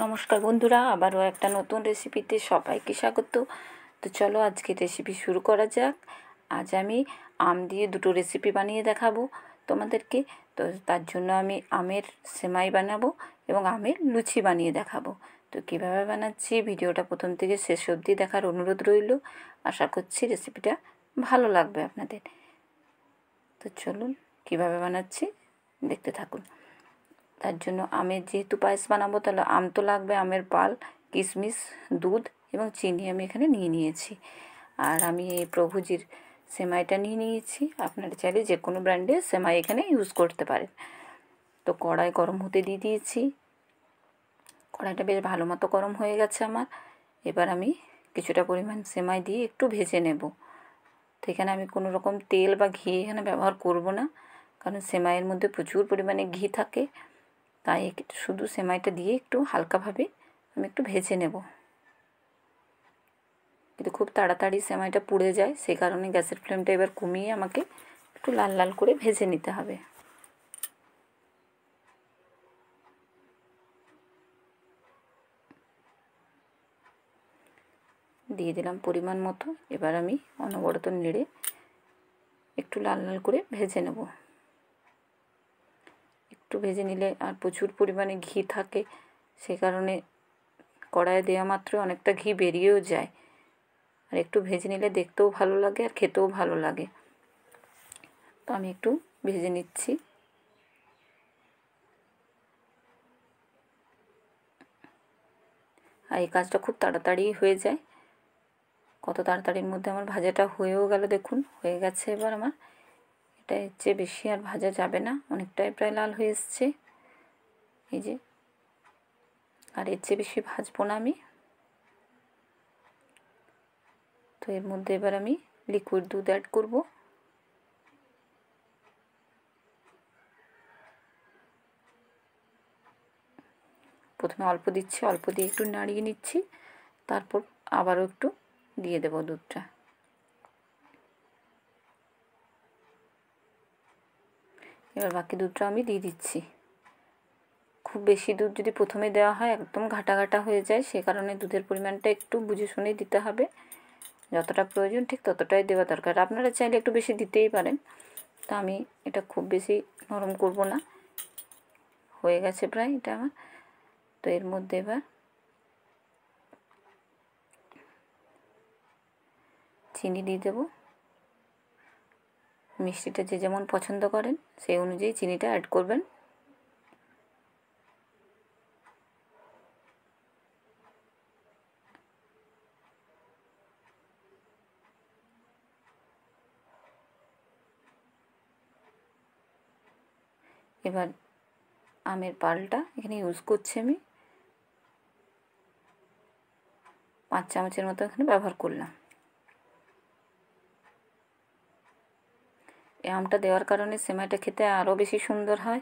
নমস্কার বন্ধুরা, আবারও একটা নতুন রেসিপিতে সবাইকে স্বাগত। তো চলো আজকে রেসিপি শুরু করা যাক। আজ আমি আম দিয়ে দুটো রেসিপি বানিয়ে দেখাবো তোমাদেরকে। তো তার জন্য আমি আমের সেমাই বানাবো এবং আমের লুচি বানিয়ে দেখাবো। তো কীভাবে বানাচ্ছি ভিডিওটা প্রথম থেকে শেষ অবধি দেখার অনুরোধ রইল। আশা করছি রেসিপিটা ভালো লাগবে আপনাদের। তো চলুন কীভাবে বানাচ্ছি দেখতে থাকুন। তার জন্য আমের যেহেতু পায়েস বানাবো তাহলে আম তো লাগবে, আমের পাল, কিশমিশ, দুধ এবং চিনি আমি এখানে নিয়ে নিয়েছি। আর আমি এই প্রভুজির সেমাইটা নিয়ে নিয়েছি। আপনারা চাইলে যে কোনো ব্র্যান্ডের সেমাই এখানে ইউজ করতে পারেন। তো কড়াই গরম হতে দিয়ে দিয়েছি। কড়াইটা বেশ ভালো মতো গরম হয়ে গেছে আমার। এবার আমি কিছুটা পরিমাণ সেমাই দিয়ে একটু ভেজে নেব। তো এখানে আমি কোনো রকম তেল বা ঘি এখানে ব্যবহার করব না, কারণ সেমাইয়ের মধ্যে প্রচুর পরিমাণে ঘি থাকে। তাই শুধু সেমাইটা দিয়ে একটু হালকাভাবে আমি একটু ভেজে নেব। কিন্তু খুব তাড়াতাড়ি সেমাইটা পুড়ে যায়, সেই কারণে গ্যাসের ফ্লেমটা এবার কমিয়ে আমাকে একটু লাল লাল করে ভেজে নিতে হবে। দিয়ে দিলাম পরিমাণ মতো। এবার আমি অনবরত নেড়ে একটু লাল লাল করে ভেজে নেব। একটু ভেজে নিলে আর প্রচুর পরিমাণে ঘি থাকে, সে কারণে কড়াইয়ে দেওয়া মাত্র অনেকটা ঘি বেরিয়েও যায়। আর একটু ভেজে নিলে দেখতেও ভালো লাগে আর খেতেও ভালো লাগে। তো আমি একটু ভেজে নিচ্ছি। আর এই কাজটা খুব তাড়াতাড়ি হয়ে যায়। কত তাড়াতাড়ির মধ্যে আমার ভাজাটা হয়েও গেল, দেখুন হয়ে গেছে। এবার আমার এটা এর চেয়ে বেশি আর ভাজা যাবে না, অনেকটাই প্রায় লাল হয়ে এসছে এই যে। আর এর চেয়ে বেশি ভাজবো না আমি। তো এর মধ্যে এবার আমি লিকুইড দুধ অ্যাড করব। প্রথমে অল্প দিচ্ছি, অল্প দিয়ে একটু নাড়িয়ে নিচ্ছি, তারপর আবারও একটু দিয়ে দেব দুধটা। এবার বাকি দুধটা আমি দিয়ে দিচ্ছি। খুব বেশি দুধ যদি প্রথমে দেওয়া হয় একদম ঘাটা ঘাটা হয়ে যায়, সে কারণে দুধের পরিমাণটা একটু বুঝে শুনে দিতে হবে। যতটা প্রয়োজন ঠিক ততটাই দেওয়া দরকার। আপনারা চাইলে একটু বেশি দিতেই পারেন। তা আমি এটা খুব বেশি নরম করব না। হয়ে গেছে প্রায় এটা আমার। তো এর মধ্যে এবার চিনি দিয়ে দেব। মিষ্টিটা যে যেমন পছন্দ করেন সেই অনুযায়ী চিনিটা অ্যাড করবেন। এবার আমের পালটা এখানে ইউজ করছি আমি 5 চামচের মতো এখানে ব্যবহার করলাম। এই আমটা দেওয়ার কারণে সেমাইটা খেতে আরও বেশি সুন্দর হয়।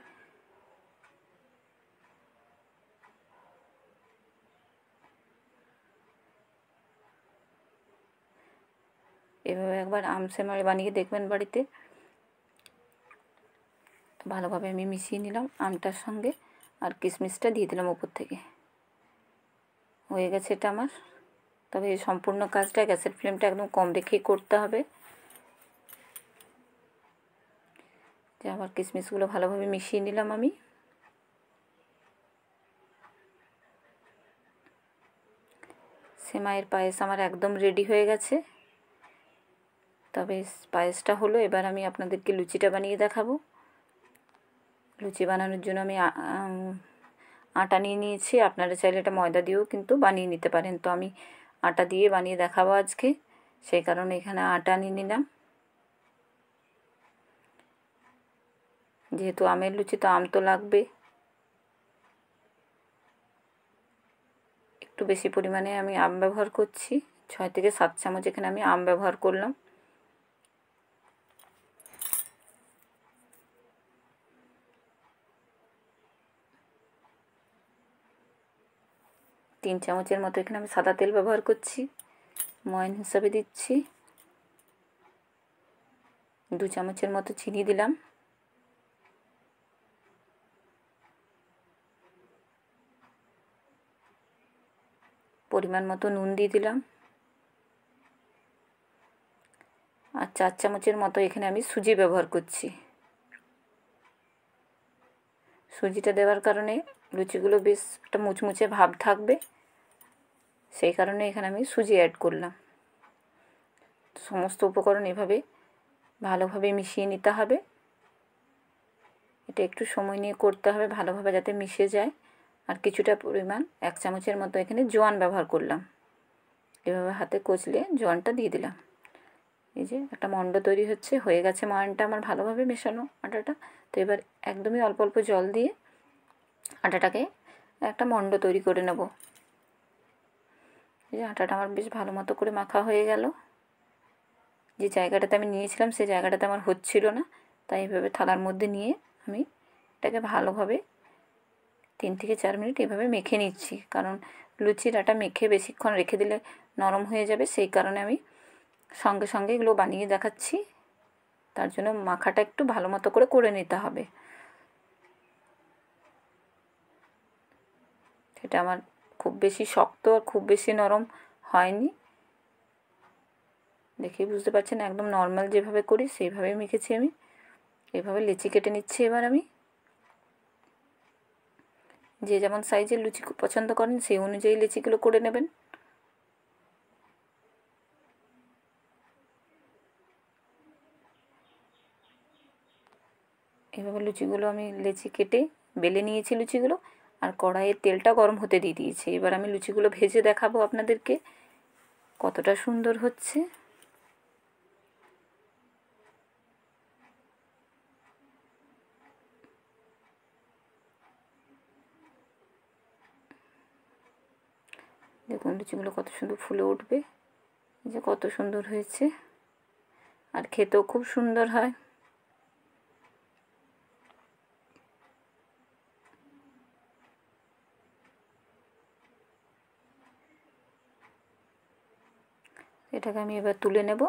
এভাবে একবার আম সেমাই বানিয়ে দেখবেন বাড়িতে। ভালোভাবে আমি মিশিয়ে নিলাম আমটার সঙ্গে, আর কিশমিশটা দিয়ে দিলাম উপর থেকে। হয়ে গেছে এটা আমার। তবে এই সম্পূর্ণ কাজটা গ্যাসের ফ্লেমটা একদম কম রেখেই করতে হবে। যে আবার কিশমিশগুলো ভালোভাবে মিশিয়ে নিলাম আমি। সেমাইয়ের পায়েস আমার একদম রেডি হয়ে গেছে। তবে পায়েসটা হলো, এবার আমি আপনাদেরকে লুচিটা বানিয়ে দেখাবো। লুচি বানানোর জন্য আমি আটা নিয়ে নিয়েছি। আপনারা চাইলে এটা ময়দা দিয়েও কিন্তু বানিয়ে নিতে পারেন। তো আমি আটা দিয়ে বানিয়ে দেখাবো আজকে, সেই কারণে এখানে আটা নিয়ে নিলাম। যেহেতু আমের লুচি তো আম তো লাগবে। একটু বেশি পরিমাণে আমি আম ব্যবহার করছি, 6 থেকে 7 চামচ এখানে আমি আম ব্যবহার করলাম। তিন চামচের মতো এখানে আমি সাদা তেল ব্যবহার করছি, ময়ান হিসাবে দিচ্ছি। 2 চামচের মতো চিনি দিলাম। পরিমাণ মতো নুন দিয়ে দিলাম, আর 4 চামচের মতো এখানে আমি সুজি ব্যবহার করছি। সুজিটা দেওয়ার কারণে লুচিগুলো বেশ একটা মুচমুচে ভাব থাকবে, সেই কারণে এখানে আমি সুজি অ্যাড করলাম। সমস্ত উপকরণ এভাবে ভালোভাবে মিশিয়ে নিতে হবে। এটা একটু সময় নিয়ে করতে হবে ভালোভাবে যাতে মিশে যায়। আর কিছুটা পরিমাণ 1 চামচের মতো এখানে জোয়ান ব্যবহার করলাম। এভাবে হাতে কচলে জোয়ানটা দিয়ে দিলাম। এই যে একটা মণ্ড তৈরি হচ্ছে, হয়ে গেছে ময়ানটা আমার ভালোভাবে মেশানো আটাটা। তো এবার একদমই অল্প অল্প জল দিয়ে আটাটাকে একটা মণ্ড তৈরি করে নেব। এই যে আটাটা আমার বেশ ভালো মতো করে মাখা হয়ে গেল। যে জায়গাটাতে আমি নিয়েছিলাম সেই জায়গাটাতে আমার হচ্ছিল না, তাই এইভাবে থালার মধ্যে নিয়ে আমি এটাকে ভালোভাবে 3 থেকে 4 মিনিট এভাবে মেখে নিচ্ছি। কারণ লুচির আটা মেখে বেশিক্ষণ রেখে দিলে নরম হয়ে যাবে, সেই কারণে আমি সঙ্গে সঙ্গে এগুলো বানিয়ে দেখাচ্ছি। তার জন্য মাখাটা একটু ভালো মতো করে নিতে হবে। সেটা আমার খুব বেশি শক্ত আর খুব বেশি নরম হয়নি, দেখেই বুঝতে পারছেন একদম নর্মাল যেভাবে করি সেইভাবেই মেখেছি আমি। এভাবে লেচি কেটে নিচ্ছি এবার আমি। যে যেমন সাইজের লুচি পছন্দ করেন সেই অনুযায়ী লেচিগুলো করে নেবেন। এভাবে লুচিগুলো আমি লেচি কেটে বেলে নিয়েছি লুচিগুলো, আর কড়াইয়ের তেলটা গরম হতে দিয়ে দিয়েছি। এবার আমি লুচিগুলো ভেজে দেখাবো আপনাদেরকে কতটা সুন্দর হচ্ছে। দেখুন লুচিগুলো কত সুন্দর ফুলে উঠবে, যে কত সুন্দর হয়েছে, আর খেতেও খুব সুন্দর হয়। এটাকে আমি এবার তুলে নেব।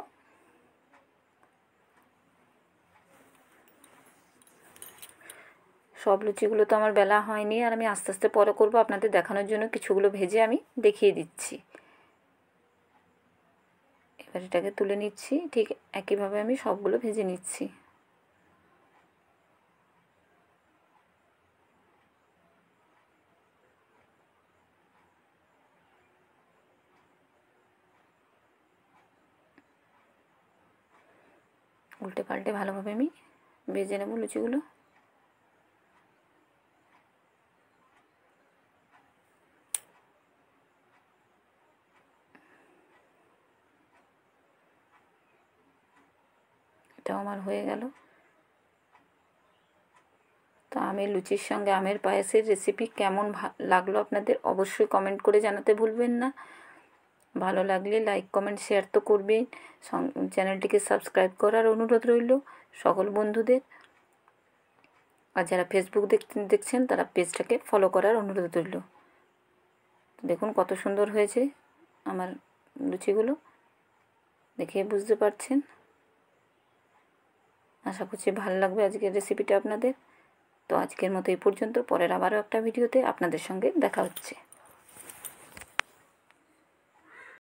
সব লুচিগুলো তো আমার বেলা হয়নি, আর আমি আস্তে আস্তে পরে করব আপনাদের দেখানোর জন্য। কিছুগুলো ভেজে আমি দেখিয়ে দিচ্ছি। এবার এটাকে তুলে নিচ্ছি, ঠিক একইভাবে আমি সবগুলো ভেজে নিচ্ছি। উল্টে পাল্টে ভালোভাবে আমি ভেজে নেব লুচিগুলো। এটাও আমার হয়ে গেল। তো আমের লুচির সঙ্গে আমের পায়েসের রেসিপি কেমন লাগলো আপনাদের অবশ্যই কমেন্ট করে জানাতে ভুলবেন না। ভালো লাগলে লাইক কমেন্ট শেয়ার তো করবেন। চ্যানেলটিকে সাবস্ক্রাইব করার অনুরোধ রইল সকল বন্ধুদের। আর যারা ফেসবুক দেখছেন তারা পেজটাকে ফলো করার অনুরোধ রইল। দেখুন কত সুন্দর হয়েছে আমার লুচিগুলো, দেখে বুঝতে পারছেন। আশা করছি ভালো লাগবে আজকের রেসিপিটা আপনাদের। তো আজকের মতো এই পর্যন্ত, পরের আবারও একটা ভিডিওতে আপনাদের সঙ্গে দেখা হচ্ছে।